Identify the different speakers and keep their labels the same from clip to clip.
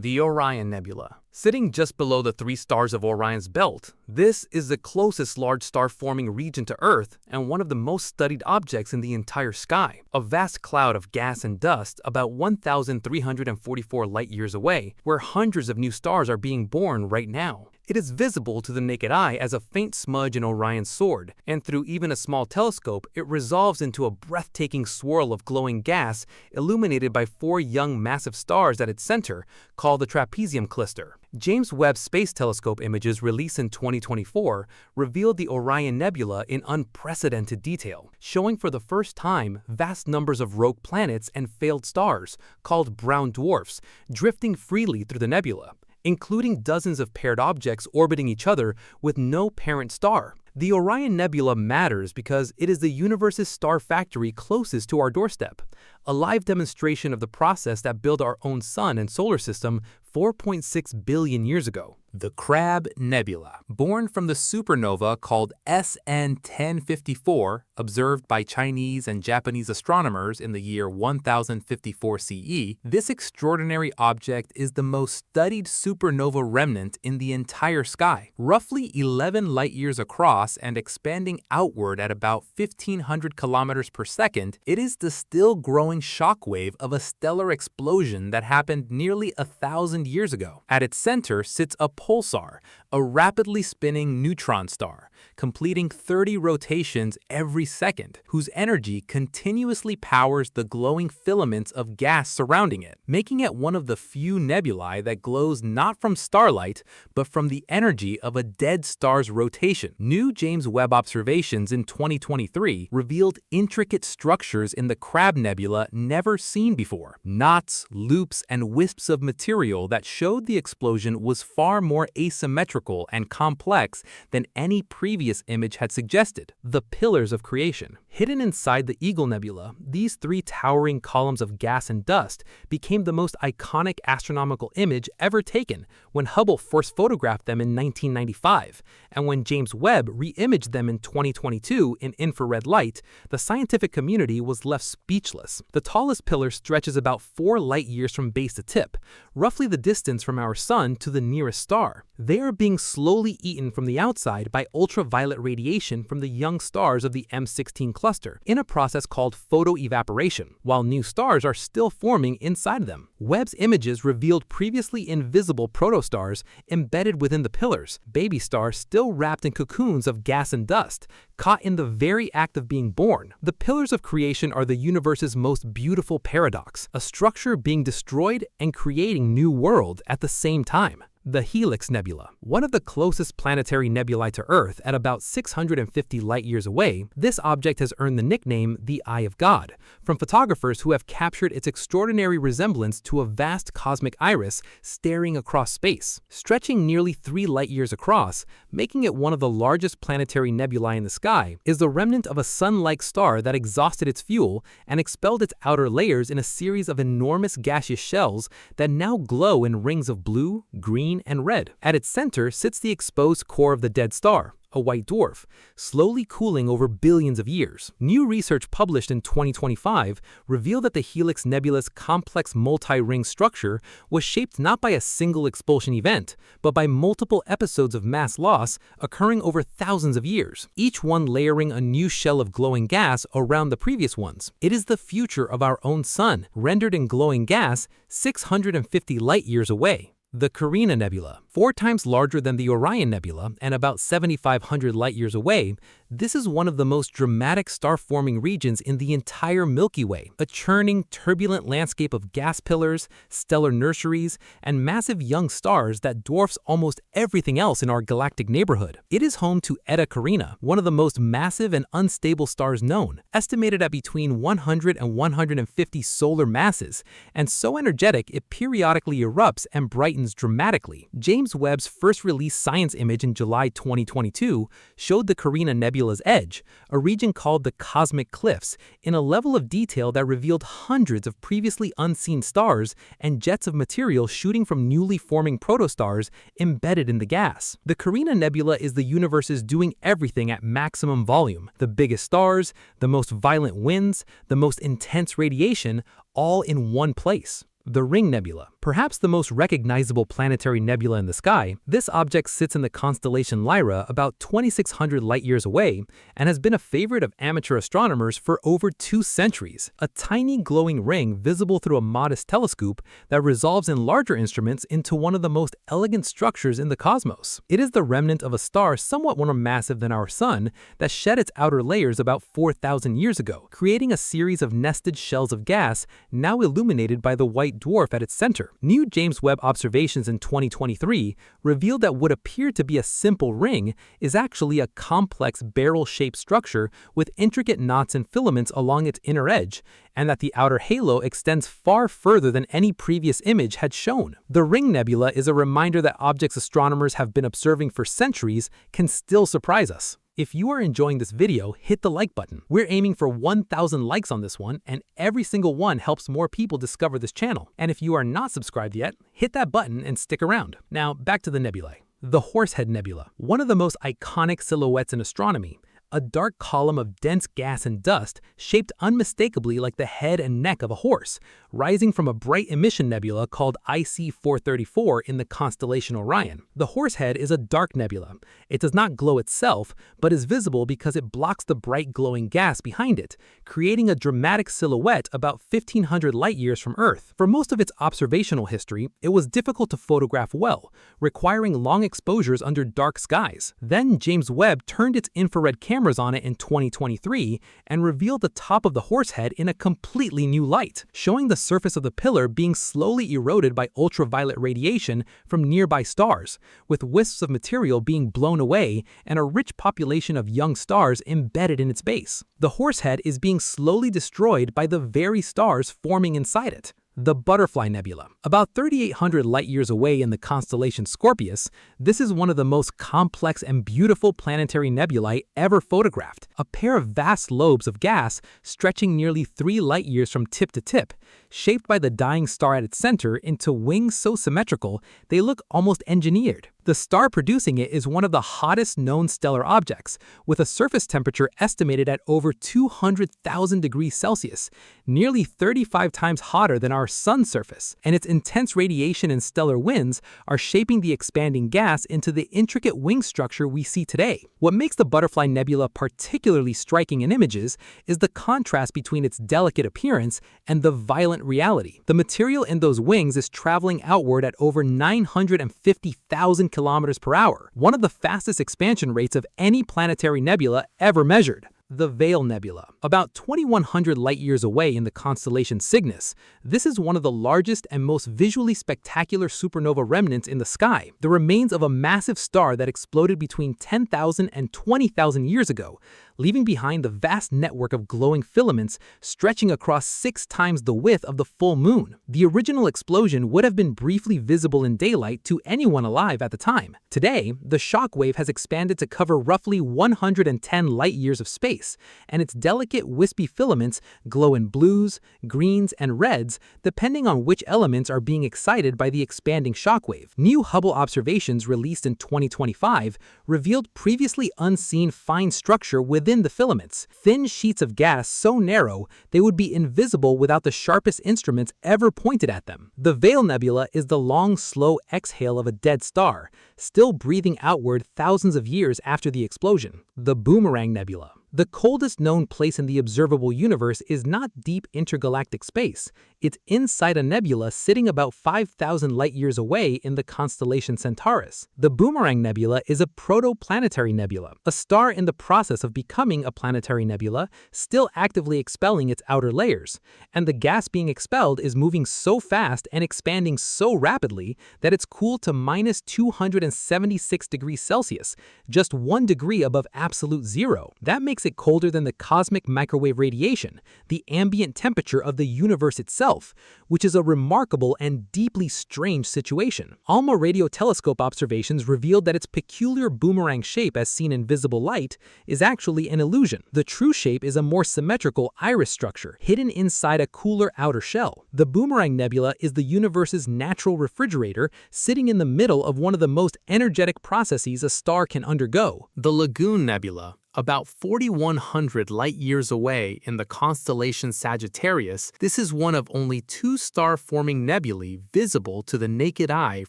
Speaker 1: The Orion Nebula. Sitting just below the three stars of Orion's belt, this is the closest large star-forming region to Earth and one of the most studied objects in the entire sky. A vast cloud of gas and dust about 1,344 light-years away, where hundreds of new stars are being born right now. It is visible to the naked eye as a faint smudge in Orion's sword, and through even a small telescope, it resolves into a breathtaking swirl of glowing gas illuminated by four young massive stars at its center, called the trapezium cluster. James Webb Space Telescope images released in 2024 revealed the Orion Nebula in unprecedented detail, showing for the first time vast numbers of rogue planets and failed stars, called brown dwarfs, drifting freely through the nebula, including dozens of paired objects orbiting each other with no parent star. The Orion Nebula matters because it is the universe's star factory closest to our doorstep, a live demonstration of the process that built our own sun and solar system 4.6 billion years ago. The Crab Nebula, born from the supernova called SN 1054, observed by Chinese and Japanese astronomers in the year 1054 CE, this extraordinary object is the most studied supernova remnant in the entire sky. Roughly 11 light-years across and expanding outward at about 1,500 kilometers per second, it is the still-growing shockwave of a stellar explosion that happened nearly 1,000 years ago. At its center sits a pulsar, a rapidly spinning neutron star, completing 30 rotations every second, whose energy continuously powers the glowing filaments of gas surrounding it, making it one of the few nebulae that glows not from starlight, but from the energy of a dead star's rotation. New James Webb observations in 2023 revealed intricate structures in the Crab Nebula never seen before, knots, loops, and wisps of material that showed the explosion was far more asymmetrical and complex than any previous image had suggested. The pillars of creation. Hidden inside the Eagle Nebula, these three towering columns of gas and dust became the most iconic astronomical image ever taken when Hubble first photographed them in 1995, and when James Webb re-imaged them in 2022 in infrared light, the scientific community was left speechless. The tallest pillar stretches about 4 light-years from base to tip, roughly the distance from our sun to the nearest star. They are being slowly eaten from the outside by ultraviolet radiation from the young stars of the M16 cluster in a process called photoevaporation, while new stars are still forming inside them. Webb's images revealed previously invisible protostars embedded within the pillars, baby stars still wrapped in cocoons of gas and dust, caught in the very act of being born. The pillars of creation are the universe's most beautiful paradox, a structure being destroyed and creating new world at the same time. The Helix Nebula. One of the closest planetary nebulae to Earth at about 650 light-years away, this object has earned the nickname the Eye of God from photographers who have captured its extraordinary resemblance to a vast cosmic iris staring across space. Stretching nearly 3 light-years across, making it one of the largest planetary nebulae in the sky, is the remnant of a sun-like star that exhausted its fuel and expelled its outer layers in a series of enormous gaseous shells that now glow in rings of blue, green, and red. At its center sits the exposed core of the dead star, a white dwarf, slowly cooling over billions of years. New research published in 2025 revealed that the Helix Nebula's complex multi-ring structure was shaped not by a single expulsion event, but by multiple episodes of mass loss occurring over thousands of years, each one layering a new shell of glowing gas around the previous ones. It is the future of our own sun, rendered in glowing gas 650 light-years away. The Carina Nebula. 4 times larger than the Orion Nebula and about 7,500 light-years away, this is one of the most dramatic star-forming regions in the entire Milky Way, a churning, turbulent landscape of gas pillars, stellar nurseries, and massive young stars that dwarfs almost everything else in our galactic neighborhood. It is home to Eta Carina, one of the most massive and unstable stars known, estimated at between 100 and 150 solar masses, and so energetic it periodically erupts and brightens dramatically. James Webb's first released science image in July 2022 showed the Carina Nebula's edge, a region called the Cosmic Cliffs, in a level of detail that revealed hundreds of previously unseen stars and jets of material shooting from newly forming protostars embedded in the gas. The Carina Nebula is the universe's doing everything at maximum volume, the biggest stars, the most violent winds, the most intense radiation, all in one place. The Ring Nebula, perhaps the most recognizable planetary nebula in the sky, this object sits in the constellation Lyra about 2,600 light-years away and has been a favorite of amateur astronomers for over 2 centuries. A tiny glowing ring visible through a modest telescope that resolves in larger instruments into one of the most elegant structures in the cosmos. It is the remnant of a star somewhat more massive than our Sun that shed its outer layers about 4,000 years ago, creating a series of nested shells of gas now illuminated by the white dwarf at its center. New James Webb observations in 2023 revealed that what appeared to be a simple ring is actually a complex barrel-shaped structure with intricate knots and filaments along its inner edge, and that the outer halo extends far further than any previous image had shown. The Ring Nebula is a reminder that objects astronomers have been observing for centuries can still surprise us. If you are enjoying this video, hit the like button. We're aiming for 1,000 likes on this one, and every single one helps more people discover this channel. And if you are not subscribed yet, hit that button and stick around. Now, back to the nebulae. The Horsehead Nebula, one of the most iconic silhouettes in astronomy. A dark column of dense gas and dust shaped unmistakably like the head and neck of a horse, rising from a bright emission nebula called IC434 in the constellation Orion. The Horsehead is a dark nebula. It does not glow itself, but is visible because it blocks the bright glowing gas behind it, creating a dramatic silhouette about 1,500 light-years from Earth. For most of its observational history, it was difficult to photograph well, requiring long exposures under dark skies. Then James Webb turned its infrared cameras on it in 2023 and revealed the top of the Horsehead in a completely new light, showing the surface of the pillar being slowly eroded by ultraviolet radiation from nearby stars, with wisps of material being blown away and a rich population of young stars embedded in its base. The Horsehead is being slowly destroyed by the very stars forming inside it. The Butterfly Nebula. About 3,800 light-years away in the constellation Scorpius, this is one of the most complex and beautiful planetary nebulae ever photographed. A pair of vast lobes of gas stretching nearly 3 light-years from tip to tip, shaped by the dying star at its center into wings so symmetrical they look almost engineered. The star producing it is one of the hottest known stellar objects, with a surface temperature estimated at over 200,000 degrees Celsius, nearly 35 times hotter than our Sun's surface, and its intense radiation and stellar winds are shaping the expanding gas into the intricate wing structure we see today. What makes the Butterfly Nebula particularly striking in images is the contrast between its delicate appearance and the violent reality. The material in those wings is traveling outward at over 950,000 kilometers per hour, one of the fastest expansion rates of any planetary nebula ever measured. The Veil Nebula. About 2,100 light-years away in the constellation Cygnus, this is one of the largest and most visually spectacular supernova remnants in the sky, the remains of a massive star that exploded between 10,000 and 20,000 years ago, leaving behind the vast network of glowing filaments stretching across 6 times the width of the full moon. The original explosion would have been briefly visible in daylight to anyone alive at the time. Today, the shockwave has expanded to cover roughly 110 light-years of space, and its delicate wispy filaments glow in blues, greens, and reds depending on which elements are being excited by the expanding shockwave. New Hubble observations released in 2025 revealed previously unseen fine structure within the filaments, thin sheets of gas so narrow they would be invisible without the sharpest instruments ever pointed at them. The Veil Nebula is the long, slow exhale of a dead star, still breathing outward thousands of years after the explosion. The Boomerang Nebula. The coldest known place in the observable universe is not deep intergalactic space. It's inside a nebula sitting about 5,000 light-years away in the constellation Centaurus. The Boomerang Nebula is a protoplanetary nebula, a star in the process of becoming a planetary nebula, still actively expelling its outer layers. And the gas being expelled is moving so fast and expanding so rapidly that it's cooled to minus 276 degrees Celsius, just 1 degree above absolute zero. That makes it colder than the cosmic microwave radiation, the ambient temperature of the universe itself, which is a remarkable and deeply strange situation. ALMA radio telescope observations revealed that its peculiar boomerang shape as seen in visible light is actually an illusion. The true shape is a more symmetrical iris structure, hidden inside a cooler outer shell. The Boomerang Nebula is the universe's natural refrigerator, sitting in the middle of one of the most energetic processes a star can undergo. The Lagoon Nebula. About 4,100 light-years away in the constellation Sagittarius, this is one of only 2 star-forming nebulae visible to the naked eye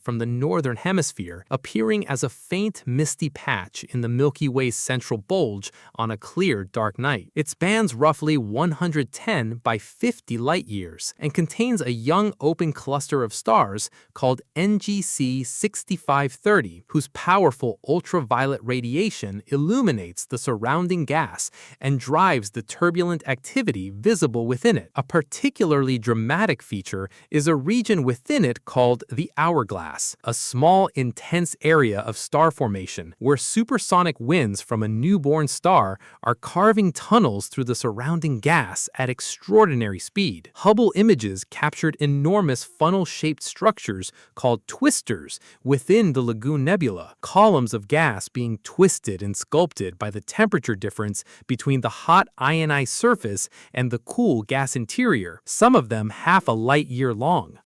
Speaker 1: from the northern hemisphere, appearing as a faint misty patch in the Milky Way's central bulge on a clear, dark night. It spans roughly 110 by 50 light-years and contains a young open cluster of stars called NGC 6530, whose powerful ultraviolet radiation illuminates the surrounding gas and drives the turbulent activity visible within it. A particularly dramatic feature is a region within it called the hourglass, a small, intense area of star formation where supersonic winds from a newborn star are carving tunnels through the surrounding gas at extraordinary speed. Hubble images captured enormous funnel-shaped structures called twisters within the Lagoon Nebula, columns of gas being twisted and sculpted by the temperature difference between the hot ionized surface and the cool gas interior, some of them half a light-year long.